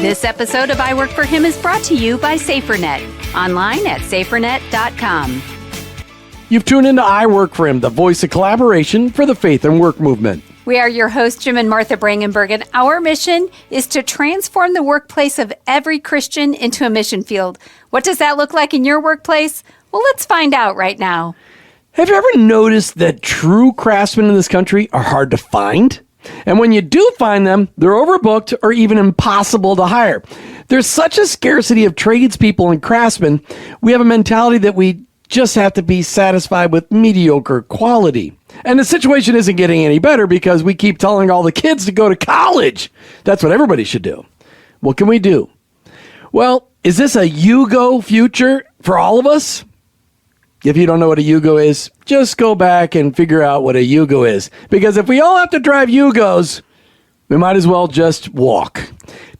This episode of I Work for Him is brought to you by SaferNet, online at safernet.com. You've tuned into I Work for Him, the voice of collaboration for the faith and work movement. We are your hosts, Jim and Martha Brangenberg, and our mission is to transform the workplace of every Christian into a mission field. What does that look like in your workplace? Well, let's find out right now. Have you ever noticed that true craftsmen in this country are hard to find? And when you do find them, they're overbooked or even impossible to hire. There's such a scarcity of tradespeople and craftsmen, we have a mentality that we just have to be satisfied with mediocre quality. And the situation isn't getting any better because we keep telling all the kids to go to college. That's what everybody should do. What can we do? Well, is this a you-go future for all of us? If you don't know what a Yugo is, just go back and figure out what a Yugo is. Because if we all have to drive Yugos, we might as well just walk.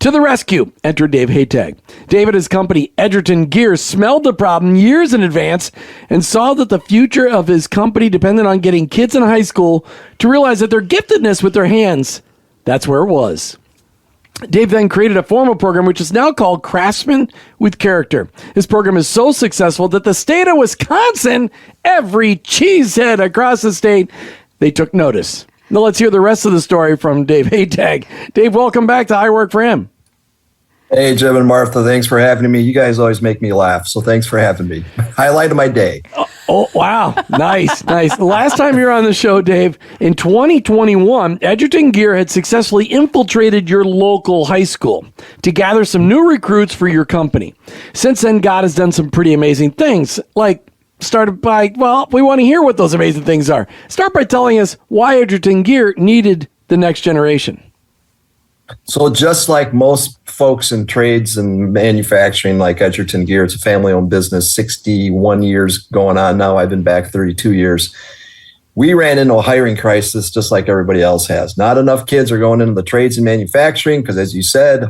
To the rescue, enter Dave Hataj. Dave and his company, Edgerton Gear, smelled the problem years in advance and saw that the future of his company depended on getting kids in high school to realize that their giftedness with their hands, that's where it was. Dave then created a formal program which is now called Craftsman with Character. This program is so successful that the state of Wisconsin, every cheesehead across the state, they took notice. Now let's hear the rest of the story from Dave Hataj. Dave, welcome back to I Work for Him. Hey, Jim and Martha, thanks for having me. You guys always make me laugh, so thanks for having me. Highlight of my day. Oh, wow. Nice, nice. The last time you were on the show, Dave, in 2021, Edgerton Gear had successfully infiltrated your local high school to gather some new recruits for your company. Since then, God has done some pretty amazing things, like started by, well, we want to hear what those amazing things are. Start by telling us why Edgerton Gear needed the next generation. So just like most folks in trades and manufacturing, like Edgerton Gear, it's a family-owned business, 61 years going on now. I've been back 32 years. We ran into a hiring crisis just like everybody else has. Not enough kids are going into the trades and manufacturing because, as you said,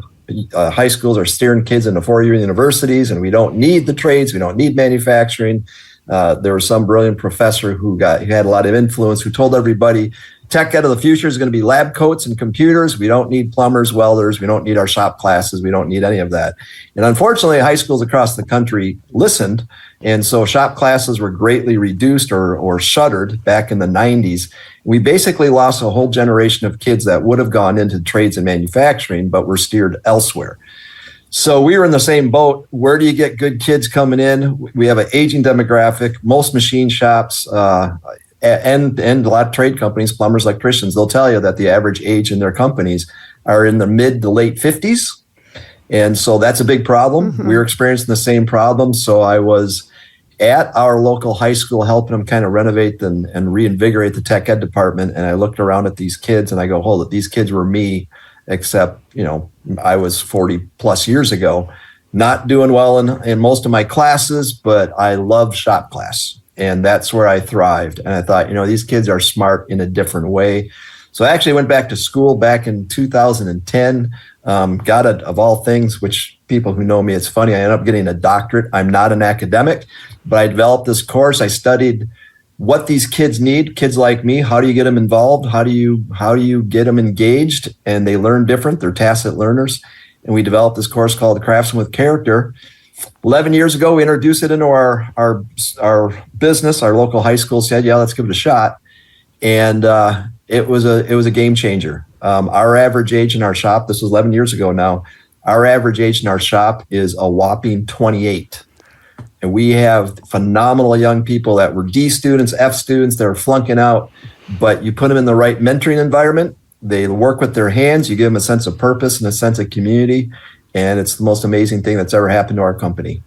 high schools are steering kids into four-year universities, and we don't need the trades. We don't need manufacturing. There was some brilliant professor who had a lot of influence who told everybody, tech ed of the future is going to be lab coats and computers. We don't need plumbers, welders. We don't need our shop classes. We don't need any of that. And unfortunately, high schools across the country listened. And so shop classes were greatly reduced or shuttered back in the 90s. We basically lost a whole generation of kids that would have gone into trades and manufacturing, but were steered elsewhere. So we were in the same boat. Where do you get good kids coming in? We have an aging demographic. Most machine shops, and a lot of trade companies, plumbers, electricians, they'll tell you that the average age in their companies are in the mid to late 50s. And so that's a big problem. Mm-hmm. We were experiencing the same problem. So I was at our local high school helping them kind of renovate and reinvigorate the tech ed department. And I looked around at these kids and I go, hold it, these kids were me, except, I was 40 plus years ago, not doing well in most of my classes, but I loved shop class. And that's where I thrived. And I thought, these kids are smart in a different way. So I actually went back to school back in 2010, got of all things, which people who know me, it's funny, I ended up getting a doctorate. I'm not an academic, but I developed this course. I studied what these kids need, kids like me. How do you get them involved? How do you get them engaged? And they learn different. They're tacit learners. And we developed this course called Craftsman with Character. 11 years ago, we introduced it into our business. Our local high school said, yeah, let's give it a shot. And it was a game changer. Our average age in our shop, this was 11 years ago now, our average age in our shop is a whopping 28. And we have phenomenal young people that were D students, F students, that are flunking out. But you put them in the right mentoring environment, they work with their hands, you give them a sense of purpose and a sense of community. And it's the most amazing thing that's ever happened to our company.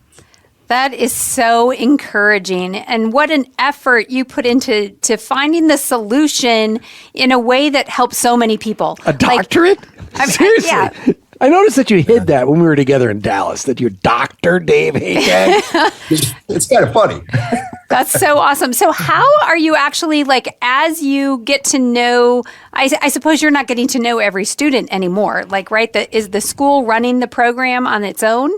That is so encouraging. And what an effort you put into finding the solution in a way that helps so many people. A doctorate? Seriously? Yeah. I noticed that you hid that when we were together in Dallas, that you're Dr. Dave Hataj. It's kind of funny. That's so awesome. So how are you actually, as you get to know, I suppose you're not getting to know every student anymore, right? Is the school running the program on its own?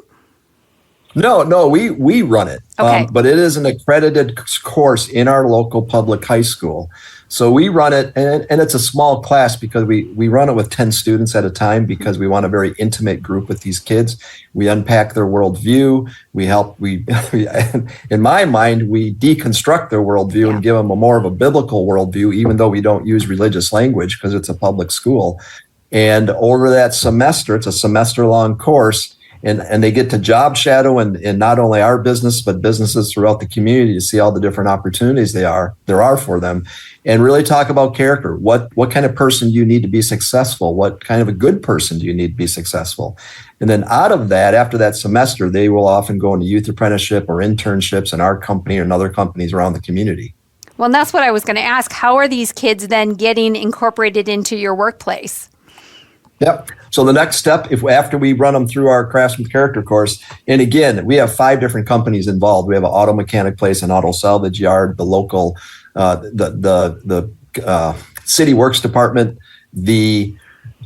No, we run it. Okay. But it is an accredited course in our local public high school. So we run it, and it's a small class because we run it with 10 students at a time because we want a very intimate group with these kids. We unpack their worldview. In my mind, we deconstruct their worldview and give them a more of a biblical worldview, even though we don't use religious language because it's a public school. And over that semester, it's a semester-long course, and they get to job shadow in not only our business, but businesses throughout the community to see all the different opportunities there are for them, and really talk about character. What kind of person do you need to be successful? What kind of a good person do you need to be successful? And then out of that, after that semester, they will often go into youth apprenticeship or internships in our company or in other companies around the community. Well, and that's what I was going to ask. How are these kids then getting incorporated into your workplace? Yep. So the next step, after we run them through our Craftsman character course, and again, we have 5 different companies involved. We have an auto mechanic place, an auto salvage yard, the local, the city works department, the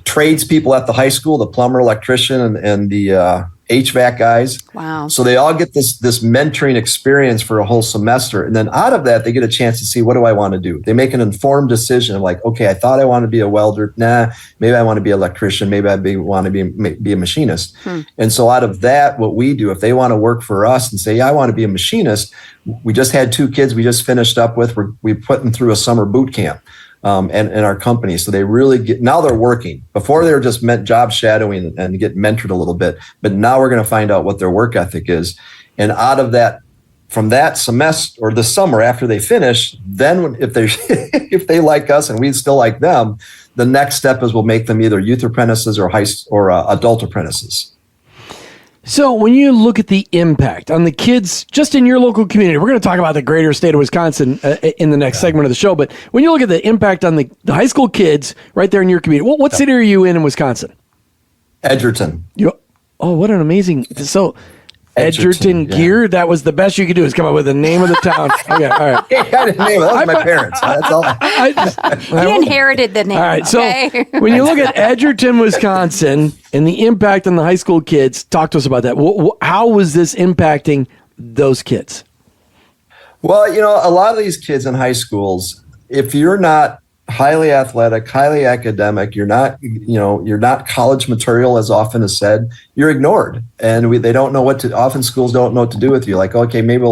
tradespeople at the high school, the plumber, electrician, and the HVAC guys. Wow. So they all get this mentoring experience for a whole semester. And then out of that, they get a chance to see, what do I want to do? They make an informed decision of like, okay, I thought I want to be a welder. Nah, maybe I want to be an electrician. Maybe I want to be a machinist. And so out of that, what we do, if they want to work for us and say, yeah, I want to be a machinist, we just had 2 kids we just finished up with. We put them through a summer boot camp. And in our company. So they really now they're working. Before they were just job shadowing and get mentored a little bit, but now we're going to find out what their work ethic is. And out of that, from that semester or the summer after they finish, then if they like us and we still like them, the next step is we'll make them either youth apprentices or adult apprentices. So when you look at the impact on the kids just in your local community, we're going to talk about the greater state of Wisconsin in the next segment of the show. But when you look at the impact on the high school kids right there in your community, what city are you in Wisconsin? Edgerton. What an amazing. So Edgerton Gear, that was the best you could do is come up with the name of the town. Okay, all right. Yeah, I didn't name it. That was my parents. That's all. He inherited the name. All right, okay? So when you look at Edgerton, Wisconsin, and the impact on the high school kids, talk to us about that. How was this impacting those kids? Well, a lot of these kids in high schools, if you're not highly athletic, highly academic, you're not college material, as often is said, you're ignored. And they don't know often schools don't know what to do with you. Like, okay, maybe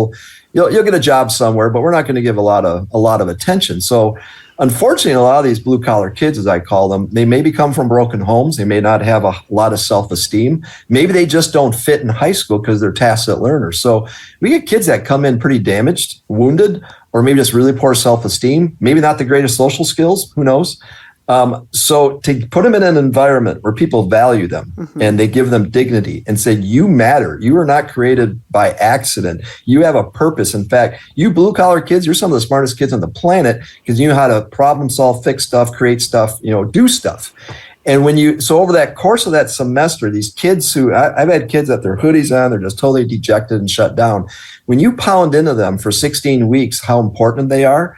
you'll get a job somewhere, but we're not going to give a lot of attention. So unfortunately, a lot of these blue collar kids, as I call them, they maybe come from broken homes. They may not have a lot of self-esteem. Maybe they just don't fit in high school because they're tacit learners. So we get kids that come in pretty damaged, wounded, or maybe just really poor self-esteem, maybe not the greatest social skills, who knows? So to put them in an environment where people value them and they give them dignity and say, you matter. You are not created by accident. You have a purpose. In fact, you blue collar kids, you're some of the smartest kids on the planet because you know how to problem solve, fix stuff, create stuff, do stuff. And so over that course of that semester, these kids I've had kids that their hoodies on, they're just totally dejected and shut down. When you pound into them for 16 weeks, how important they are,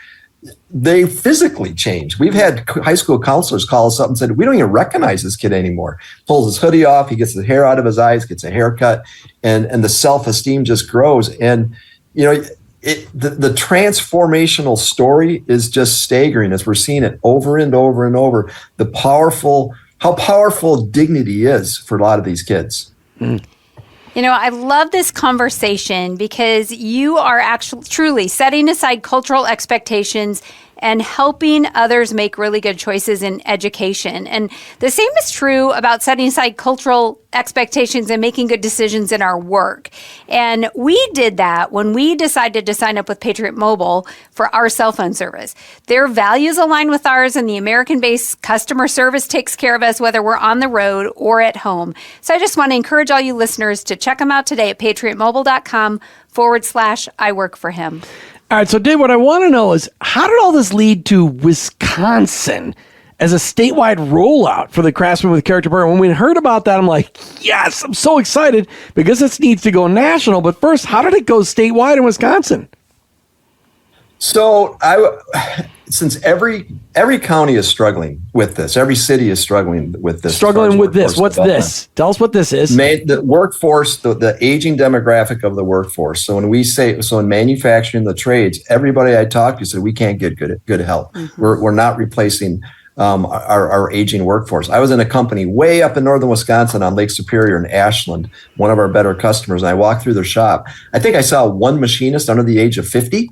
they physically change. We've had high school counselors call us up and said, we don't even recognize this kid anymore. Pulls his hoodie off, he gets the hair out of his eyes, gets a haircut, and the self-esteem just grows. And, the transformational story is just staggering as we're seeing it over and over and over. How powerful dignity is for a lot of these kids. I love this conversation because you are actually truly setting aside cultural expectations and helping others make really good choices in education. And the same is true about setting aside cultural expectations and making good decisions in our work. And we did that when we decided to sign up with Patriot Mobile for our cell phone service. Their values align with ours, and the American-based customer service takes care of us whether we're on the road or at home. So I just want to encourage all you listeners to check them out today at patriotmobile.com/I work for him. All right, so Dave, what I want to know is how did all this lead to Wisconsin as a statewide rollout for the Craftsman with Character program? When we heard about that, I'm like, yes, I'm so excited because this needs to go national. But first, how did it go statewide in Wisconsin? So since every every county is struggling with this. Every city is struggling with this. Struggling with this. What's this? Tell us what this is. The workforce, the aging demographic of the workforce. So when we say, in manufacturing, the trades, everybody I talked to said we can't get good help. Mm-hmm. We're not replacing our aging workforce. I was in a company way up in northern Wisconsin on Lake Superior in Ashland, one of our better customers, and I walked through their shop. I think I saw one machinist under the age of 50.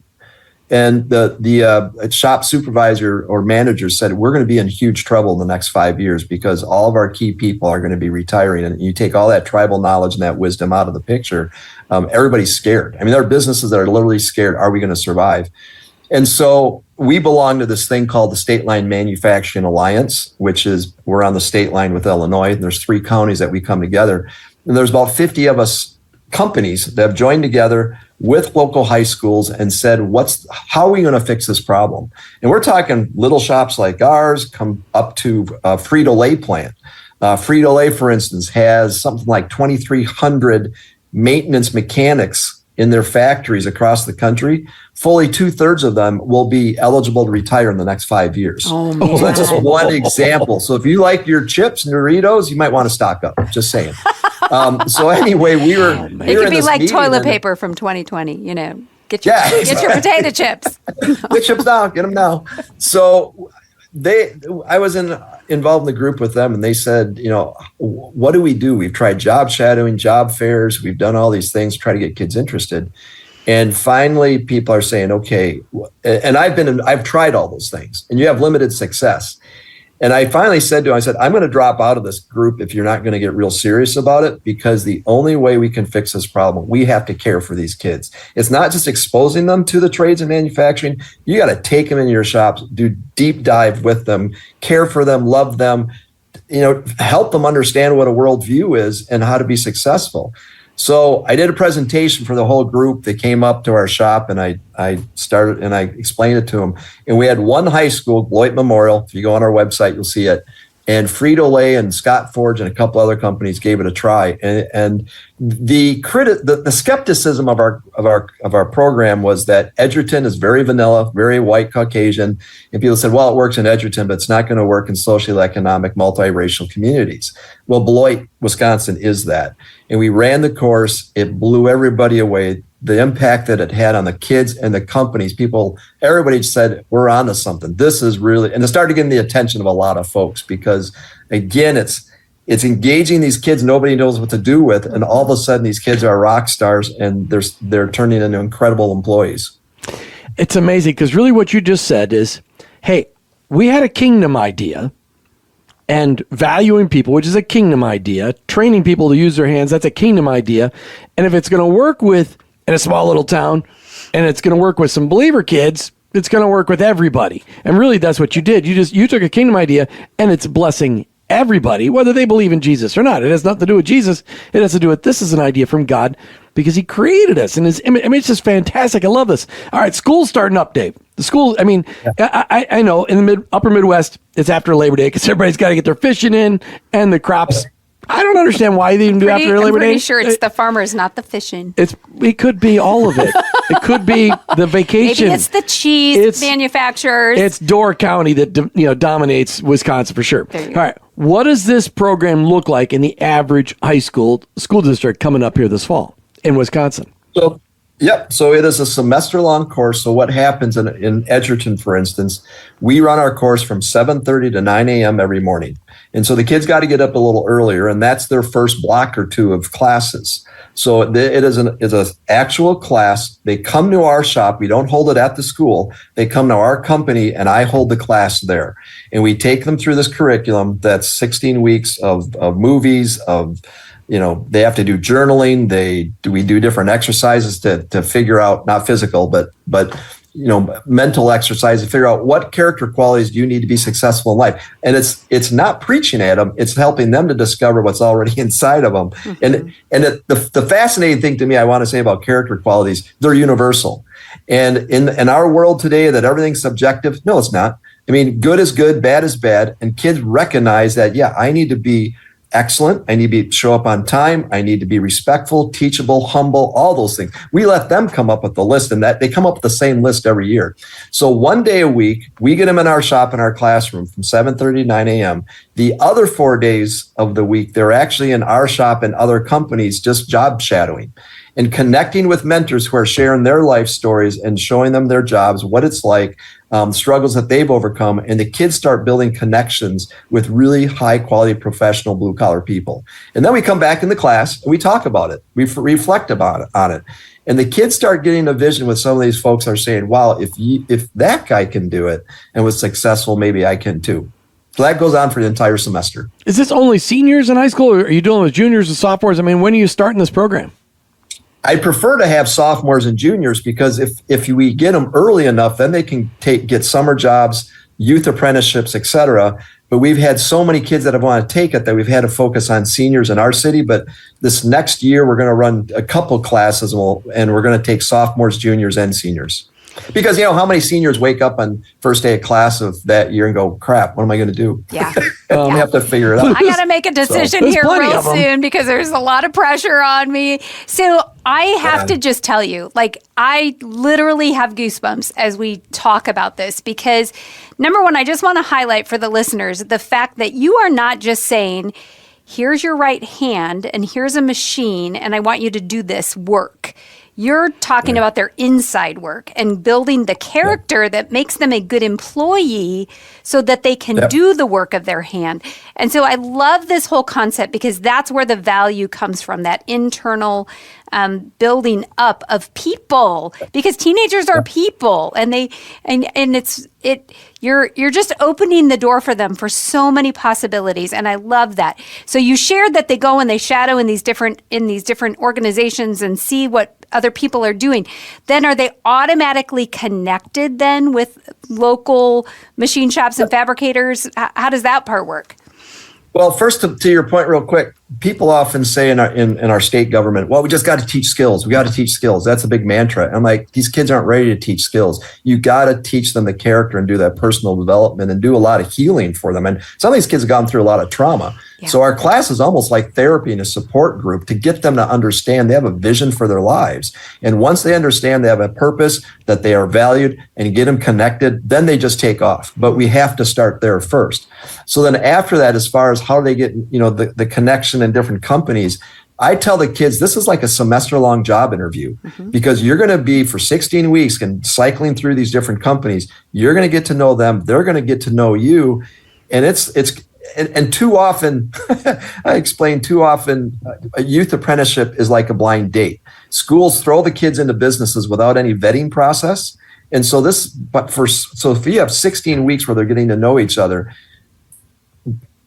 And the shop supervisor or manager said, we're going to be in huge trouble in the next 5 years because all of our key people are going to be retiring. And you take all that tribal knowledge and that wisdom out of the picture, everybody's scared. I mean, there are businesses that are literally scared. Are we going to survive? And so we belong to this thing called the State Line Manufacturing Alliance, which is we're on the state line with Illinois. And there's 3 counties that we come together. And there's about 50 of us companies that have joined together with local high schools and said, how are we going to fix this problem? And we're talking little shops like ours come up to Frito-Lay plant. Frito-Lay, for instance, has something like 2,300 maintenance mechanics in their factories across the country. Fully 2/3 of them will be eligible to retire in the next 5 years. Oh, man. So that's just one example. So if you like your chips and Doritos, you might want to stock up. Just saying. So anyway, we were. It could be like toilet paper from 2020. Get your potato chips. Get chips now. Get them now. So I was involved in the group with them, and they said, what do we do? We've tried job shadowing, job fairs. We've done all these things to try to get kids interested. And finally, people are saying, okay, and I've tried all those things, and you have limited success. And I finally said to him, I'm going to drop out of this group if you're not going to get real serious about it, because the only way we can fix this problem, we have to care for these kids. It's not just exposing them to the trades and manufacturing. You got to take them into your shops, do deep dive with them, care for them, love them, help them understand what a worldview is and how to be successful. So I did a presentation for the whole group. They came up to our shop, and I started and I explained it to them. And we had one high school, Beloit Memorial. If you go on our website, you'll see it. And Frito-Lay and Scott Forge and a couple other companies gave it a try. And the skepticism of our program was that Edgerton is very vanilla, very white Caucasian. And people said, well, it works in Edgerton, but it's not going to work in social, economic, multiracial communities. Well, Beloit, Wisconsin is that. And we ran the course. It blew everybody away. The impact that it had on the kids and the companies, everybody said, we're on to something. This is really, and it started getting the attention of a lot of folks because, again, it's engaging these kids nobody knows what to do with, and all of a sudden these kids are rock stars and they're turning into incredible employees. It's amazing because really what you just said is, hey, we had a kingdom idea, and valuing people, which is a kingdom idea, training people to use their hands, that's a kingdom idea. And if it's going to work in a small little town, and it's going to work with some believer kids, it's going to work with everybody. And really, that's what you did. You took a kingdom idea, and it's blessing everybody, whether they believe in Jesus or not. It has nothing to do with Jesus. It has to do with this is an idea from God because he created us in his image. I mean, it's just fantastic. I love this. All right, school's starting up, Dave. The school, I mean, yeah. I know in the upper Midwest, it's after Labor Day because everybody's got to get their fishing in and the crops. I don't understand why they even do after Labor Day. I'm pretty sure it's the farmers, not the fishing. It could be all of it. It could be the vacation. Maybe it's the cheese manufacturers. It's Door County that dominates Wisconsin for sure. All right, what does this program look like in the average high school district coming up here this fall in Wisconsin? So it is a semester-long course. So what happens in Edgerton, for instance, we run our course from 7:30 to 9 a.m. every morning. And so the kids got to get up a little earlier, and that's their first block or two of classes. So it is an actual class. They come to our shop. We don't hold it at the school. They come to our company, and I hold the class there. And we take them through this curriculum that's 16 weeks of movies, they have to do journaling. We do different exercises to figure out, not physical, but mental exercise to figure out what character qualities do you need to be successful in life. And it's not preaching at them. It's helping them to discover what's already inside of them. Mm-hmm. And the fascinating thing to me, I want to say about character qualities, they're universal. And in our world today that everything's subjective, no, it's not. I mean, good is good, bad is bad. And kids recognize that, I need to be excellent. I need to show up on time. I need to be respectful, teachable, humble, all those things. We let them come up with the list, and that they come up with the same list every year. So one day a week, we get them in our shop in our classroom from 7:30 to 9 a.m. The other 4 days of the week, they're actually in our shop and other companies just job shadowing and connecting with mentors who are sharing their life stories and showing them their jobs, what it's like, struggles that they've overcome. And the kids start building connections with really high quality professional blue collar people. And then we come back in the class and we talk about it. We reflect on it. And the kids start getting a vision with some of these folks are saying, wow, if that guy can do it and was successful, maybe I can too. So that goes on for the entire semester. Is this only seniors in high school, or are you dealing with juniors and sophomores? I mean, when are you starting this program? I prefer to have sophomores and juniors because if we get them early enough, then they can get summer jobs, youth apprenticeships, et cetera. But we've had so many kids that have wanted to take it that we've had to focus on seniors in our city. But this next year, we're going to run a couple classes and we're going to take sophomores, juniors, and seniors. Because, how many seniors wake up on first day of class of that year and go, crap, what am I going to do? Yeah. I have to figure it out. I got to make a decision here real soon because there's a lot of pressure on me. So I have to just tell you, I literally have goosebumps as we talk about this because, number one, I just want to highlight for the listeners the fact that you are not just saying, here's your right hand and here's a machine and I want you to do this work. You're talking about their inside work and building the character that makes them a good employee so that they can do the work of their hand. And so I love this whole concept because that's where the value comes from, that internal building up of people, because teenagers are people and you're just opening the door for them for so many possibilities. And I love that. So you shared that they go and they shadow in these different organizations and see what other people are doing. Then are they automatically connected then with local machine shops and fabricators? How does that part work? Well, first to your point real quick, people often say in our state government, well, we just got to teach skills. We got to teach skills. That's a big mantra. I'm like, these kids aren't ready to teach skills. You got to teach them the character and do that personal development and do a lot of healing for them. And some of these kids have gone through a lot of trauma. Yeah. So our class is almost like therapy and a support group to get them to understand they have a vision for their lives. And once they understand they have a purpose, that they are valued, and get them connected, then they just take off. But we have to start there first. So then after that, as far as how they get, the connection in different companies, I tell the kids, this is like a semester-long job interview because you're going to be for 16 weeks and cycling through these different companies. You're going to get to know them. They're going to get to know you. And and too often, I explain too often, a youth apprenticeship is like a blind date. Schools throw the kids into businesses without any vetting process. And so if you have 16 weeks where they're getting to know each other,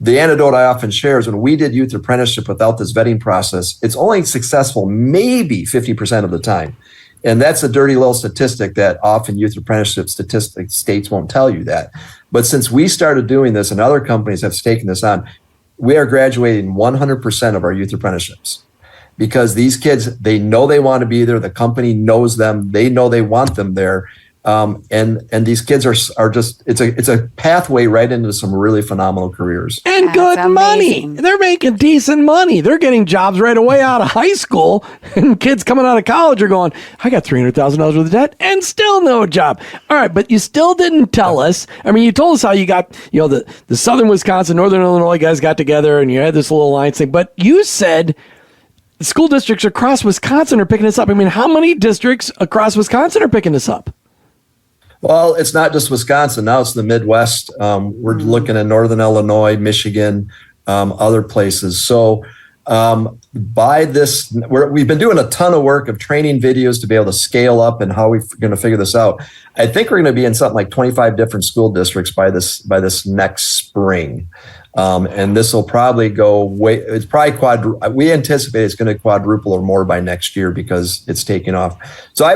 the anecdote I often share is when we did youth apprenticeship without this vetting process, it's only successful maybe 50% of the time. And that's a dirty little statistic that often youth apprenticeship statistics states won't tell you that. But since we started doing this and other companies have taken this on, we are graduating 100% of our youth apprenticeships because these kids, they know they want to be there. The company knows them. They know they want them there. And these kids are just, it's a pathway right into some really phenomenal careers. And That's good amazing. money. They're making decent money. They're getting jobs right away out of high school. And kids coming out of college are going, I got $300,000 worth of debt and still no job. All right, but you still didn't tell us. I mean, you told us how you got, the Southern Wisconsin, Northern Illinois guys got together and you had this little alliance thing. But you said the school districts across Wisconsin are picking this up. I mean, how many districts across Wisconsin are picking this up? Well, it's not just Wisconsin. Now it's the Midwest. We're looking at Northern Illinois, Michigan, other places. So we've been doing a ton of work of training videos to be able to scale up and how we're going to figure this out. I think we're going to be in something like 25 different school districts by this next spring. And this will probably go it's probably we anticipate it's going to quadruple or more by next year because it's taking off. So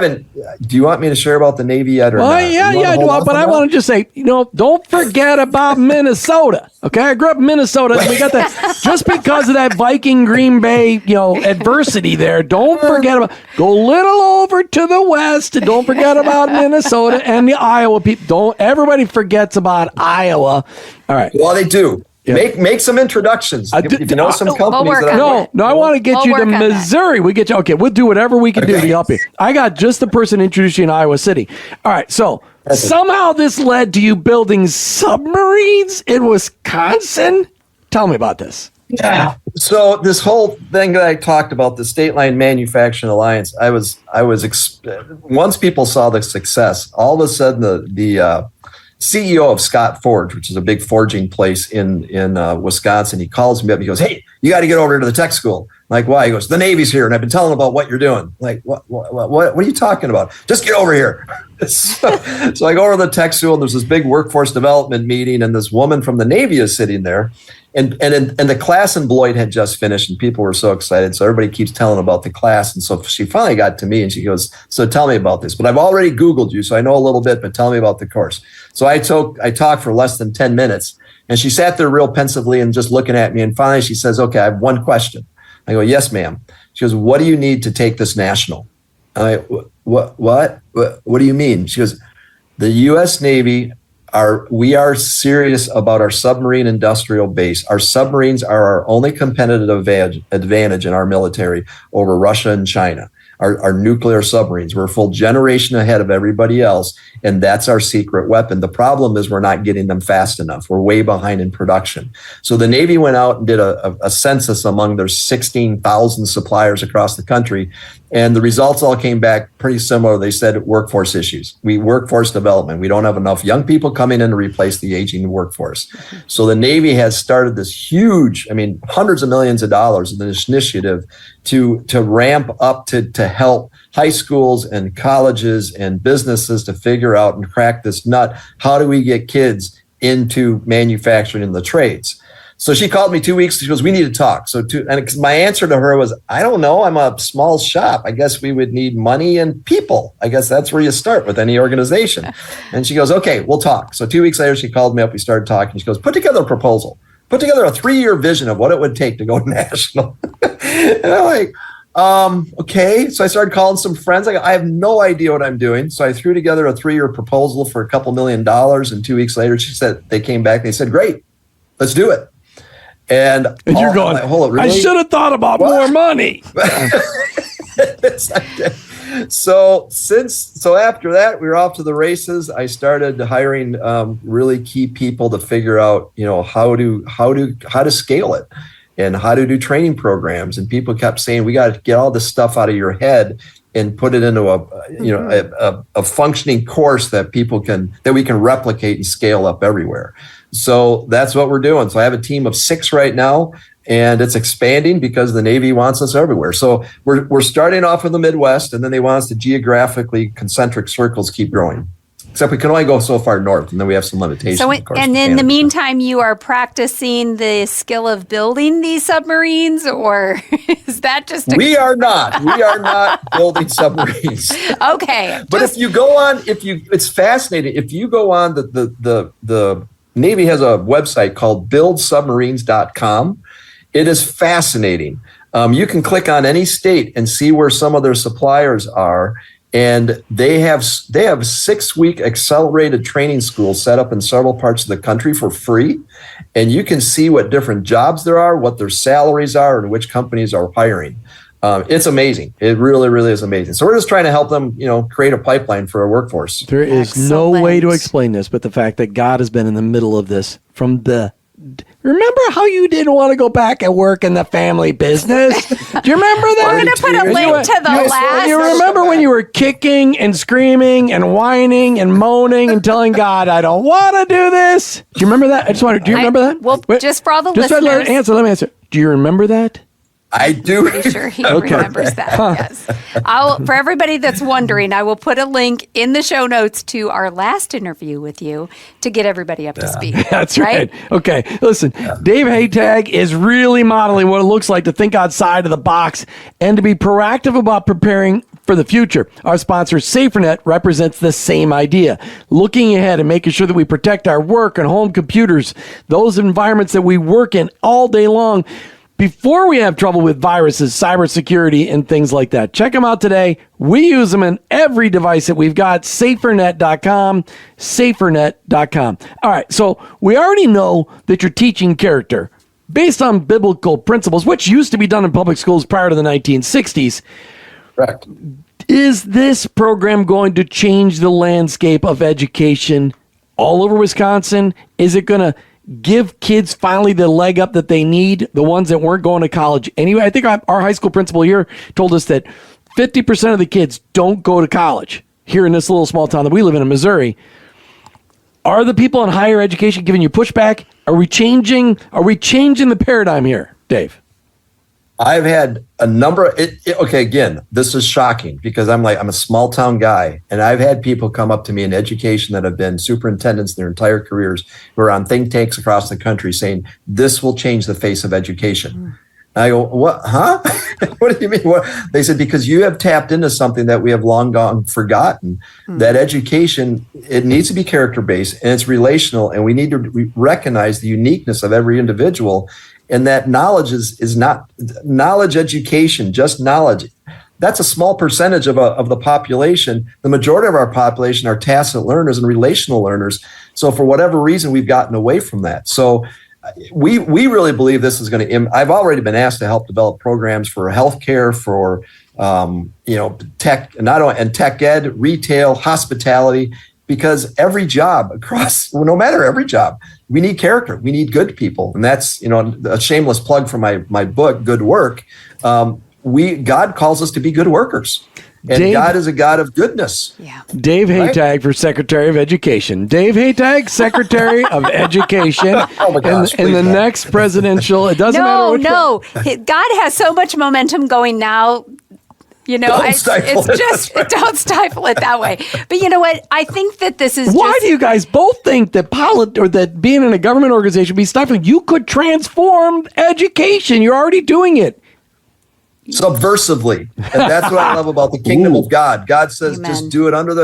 do you want me to share about the Navy yet or not? Yeah, I do. But I want to just say, don't forget about Minnesota. Okay. I grew up in Minnesota and we got that just because of that Viking Green Bay, adversity there. Don't forget go a little over to the west and don't forget about Minnesota and the Iowa people. Everybody forgets about Iowa. All right. Well, they do. Make some introductions. If you know some companies work that on are it. No, I want to get We'll you work to on that. Missouri. We get you. Okay, we'll do whatever we can do to help you. I got just the person to introduce you in Iowa City. All right, so somehow this led to you building submarines in Wisconsin. Tell me about this. Yeah. So this whole thing that I talked about, the State Line Manufacturing Alliance, once people saw the success, all of a sudden the CEO of Scott Forge, which is a big forging place in Wisconsin, he calls me up. He goes, "Hey, you got to get over to the tech school." I'm like, why? He goes, "The Navy's here, and I've been telling them about what you're doing." I'm like, what are you talking about? Just get over here. So I go over to the tech school, and there's this big workforce development meeting, and this woman from the Navy is sitting there. And the class in Beloit had just finished, and people were so excited. So everybody keeps telling about the class. And so she finally got to me, and she goes, "So tell me about this. But I've already Googled you, so I know a little bit, but tell me about the course." So I talked for less than 10 minutes, and she sat there real pensively and just looking at me. And finally she says, "Okay, I have one question." I go, "Yes, ma'am." She goes, "What do you need to take this national?" What do you mean? She goes, "The U.S. Navy we are serious about our submarine industrial base. Our submarines are our only competitive advantage in our military over Russia and China. Our nuclear submarines. We're a full generation ahead of everybody else, and that's our secret weapon. The problem is we're not getting them fast enough. We're way behind in production." So the Navy went out and did a census among their 16,000 suppliers across the country, and the results all came back pretty similar. They said workforce issues. Workforce development. We don't have enough young people coming in to replace the aging workforce. So the Navy has started this huge, hundreds of millions of dollars in this initiative to ramp up to help high schools and colleges and businesses to figure out and crack this nut. How do we get kids into manufacturing in the trades? So she called me 2 weeks. She goes, "We need to talk." And my answer to her was, "I don't know. I'm a small shop. I guess we would need money and people. I guess that's where you start with any organization." And she goes, "Okay, we'll talk." So 2 weeks later, she called me up. We started talking. She goes, "Put together a proposal. Put together a 3-year vision of what it would take to go national." And I'm like, okay. So I started calling some friends. I have no idea what I'm doing. So I threw together a 3-year proposal for a couple $1 million. And 2 weeks later, they came back. They said, "Great, let's do it." And you're going, like, "Hold it, really?" I should have thought about more money. So after that, we were off to the races. I started hiring really key people to figure out, how to scale it and how to do training programs. And people kept saying, "We got to get all this stuff out of your head and put it into a functioning course that we can replicate and scale up everywhere." So that's what we're doing. So I have a team of 6 right now, and it's expanding because the Navy wants us everywhere. So we're starting off in the Midwest, and then they want us to geographically concentric circles keep growing. Except we can only go so far north, and then we have some limitations. So, of course, and in the meantime, you are practicing the skill of building these submarines, or is that just? We are not building submarines. Okay. But if you go on, it's fascinating. If you go on the Navy has a website called buildsubmarines.com. It is fascinating. You can click on any state and see where some of their suppliers are. And they have 6-week accelerated training schools set up in several parts of the country for free. And you can see what different jobs there are, what their salaries are, and which companies are hiring. It's amazing. It really, really is amazing. So we're just trying to help them, create a pipeline for a workforce. There is no way to explain this, but the fact that God has been in the middle of this from the. Remember how you didn't want to go back and work in the family business? Do you remember that? We're going to put a link to the last. You remember when you were kicking and screaming and whining and moaning and telling God, "I don't want to do this"? Do you remember that? Do you remember that? Well, just for all the listeners. Let me answer. Do you remember that? I do. Pretty sure he remembers that. Yes. For everybody that's wondering, I will put a link in the show notes to our last interview with you to get everybody up to speed. That's right. Okay. Listen, Dave Hataj is really modeling what it looks like to think outside of the box and to be proactive about preparing for the future. Our sponsor, SaferNet, represents the same idea. Looking ahead and making sure that we protect our work and home computers, those environments that we work in all day long. before we have trouble with viruses, cybersecurity, and things like that. Check them out today. We use them in every device that we've got. Safernet.com, safernet.com. All right, so we already know that you're teaching character based on biblical principles, which used to be done in public schools prior to the 1960s. Correct. Is this program going to change the landscape of education all over Wisconsin? Is it going to give kids finally the leg up that they need, the ones that weren't going to college anyway? I think our high school principal here told us that 50% of the kids don't go to college here in this little small town that we live in Missouri. Are the people in higher education giving you pushback? Are we changing the paradigm here, Dave? I've had a number. Okay, again, this is shocking because I'm a small town guy, and I've had people come up to me in education that have been superintendents their entire careers who are on think tanks across the country saying this will change the face of education. And I go, what? Huh? What do you mean? What? They said because you have tapped into something that we have long gone forgotten. That education, it needs to be character based and it's relational, and we need to recognize the uniqueness of every individual. And that knowledge is not knowledge education, just knowledge. That's a small percentage of the population. The majority of our population are tacit learners and relational learners. So for whatever reason, we've gotten away from that. So we really believe this is going to. I've already been asked to help develop programs for healthcare, for tech, and tech ed, retail, hospitality. Because every job no matter every job, we need character. We need good people. And that's, a shameless plug for my book, Good Work. God calls us to be good workers. And God is a God of goodness. Yeah. Dave Hataj for Secretary of Education. Dave Hataj, Secretary of Education. Oh my gosh, in the next presidential, it doesn't matter which No. God has so much momentum going now. Don't stifle it that way. But you know what? I think that this is Why do you guys both think that that being in a government organization be stifling? You could transform education. You're already doing it. Subversively. And that's what I love about the kingdom of God. God says, Amen. Just do it under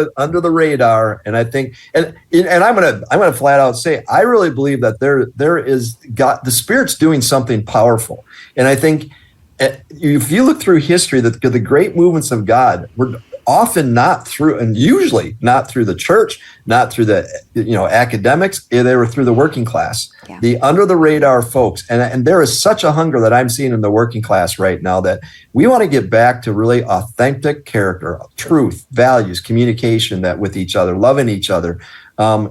the radar. And I think, and I'm gonna flat out say, I really believe that there is God, the Spirit's doing something powerful. And I think if you look through history, the great movements of God were often not through, and usually not through the church, not through the academics. They were through the working class, the under the radar folks. And there is such a hunger that I'm seeing in the working class right now that we want to get back to really authentic character, truth, values, communication that with each other, loving each other.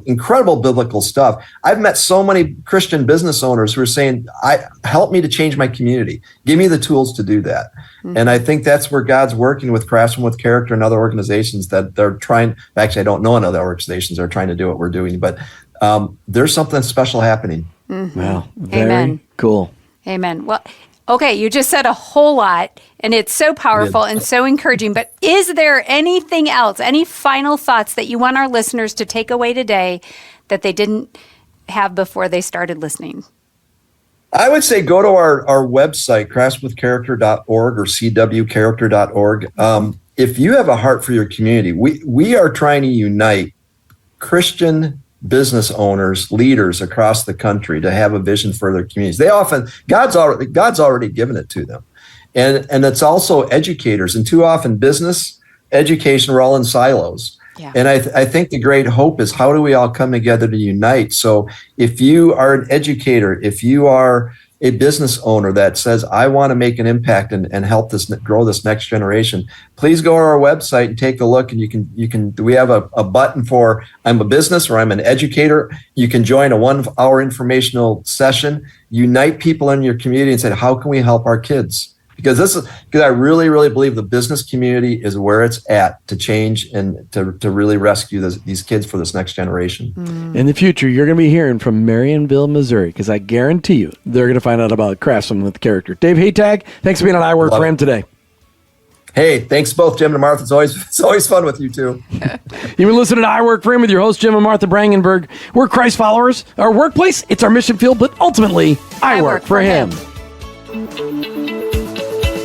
Incredible biblical stuff. I've met so many Christian business owners who are saying, help me to change my community. Give me the tools to do that. Mm-hmm. And I think that's where God's working with Craftsman with Character and other organizations that they're trying. Actually, I don't know in other organizations that are trying to do what we're doing, but there's something special happening. Mm-hmm. Wow. Very cool. Amen. Well, okay, you just said a whole lot, and it's so powerful and so encouraging. But is there anything else, any final thoughts that you want our listeners to take away today that they didn't have before they started listening? I would say go to our website, craftswithcharacter.org or cwcharacter.org. If you have a heart for your community, we are trying to unite Christian business owners, leaders across the country to have a vision for their communities. God's already given it to them. And it's also educators, and too often business, education, we're all in silos. Yeah. And I think the great hope is how do we all come together to unite? So if you are an educator, if you are a business owner that says, I want to make an impact and help grow this next generation, please go to our website and take a look. And we have a button for I'm a business or I'm an educator. You can join a 1-hour informational session, unite people in your community and say, how can we help our kids? Because I really, really believe the business community is where it's at to change and to really rescue these kids for this next generation. Mm. In the future, you're going to be hearing from Marionville, Missouri, because I guarantee you they're going to find out about Craftsman with Character. Dave Hataj, thanks for being on I Work for Him today. Hey, thanks both, Jim and Martha. It's always fun with you too. You've been listening to I Work for Him with your host, Jim and Martha Brangenberg. We're Christ followers. Our workplace, it's our mission field, but ultimately, I work for him.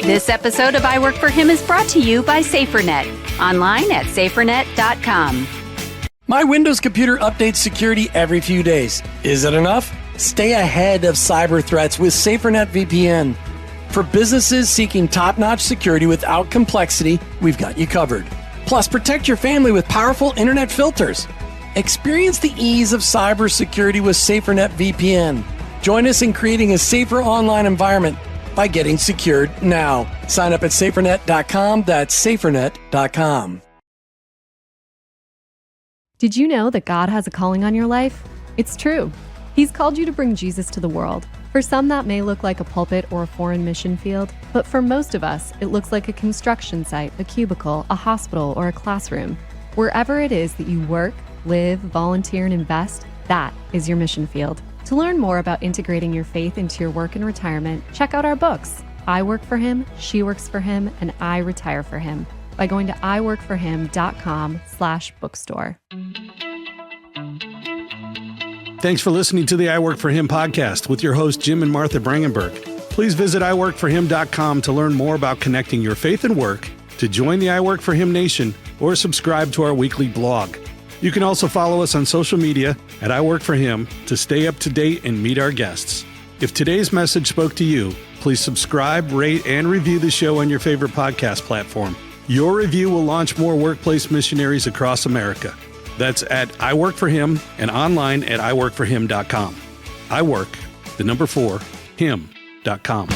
This episode of I Work for Him is brought to you by SaferNet, online at safernet.com. My Windows computer updates security every few days. Is it enough? Stay ahead of cyber threats with SaferNet VPN. For businesses seeking top-notch security without complexity, we've got you covered. Plus, protect your family with powerful internet filters. Experience the ease of cybersecurity with SaferNet VPN. Join us in creating a safer online environment by getting secured now. Sign up at safernet.com. That's safernet.com. Did you know that God has a calling on your life? It's true. He's called you to bring Jesus to the world. For some, that may look like a pulpit or a foreign mission field, but for most of us, it looks like a construction site, a cubicle, a hospital, or a classroom. Wherever it is that you work, live, volunteer, and invest, that is your mission field. To learn more about integrating your faith into your work and retirement, check out our books, I Work for Him, She Works for Him, and I Retire for Him, by going to iworkforhim.com/bookstore. Thanks for listening to the I Work for Him podcast with your host, Jim and Martha Brangenberg. Please visit iworkforhim.com to learn more about connecting your faith and work, to join the I Work for Him Nation, or subscribe to our weekly blog. You can also follow us on social media at I Work for Him to stay up to date and meet our guests. If today's message spoke to you, please subscribe, rate, and review the show on your favorite podcast platform. Your review will launch more workplace missionaries across America. That's at I Work for Him and online at iworkforhim.com. I work, the number 4, him.com.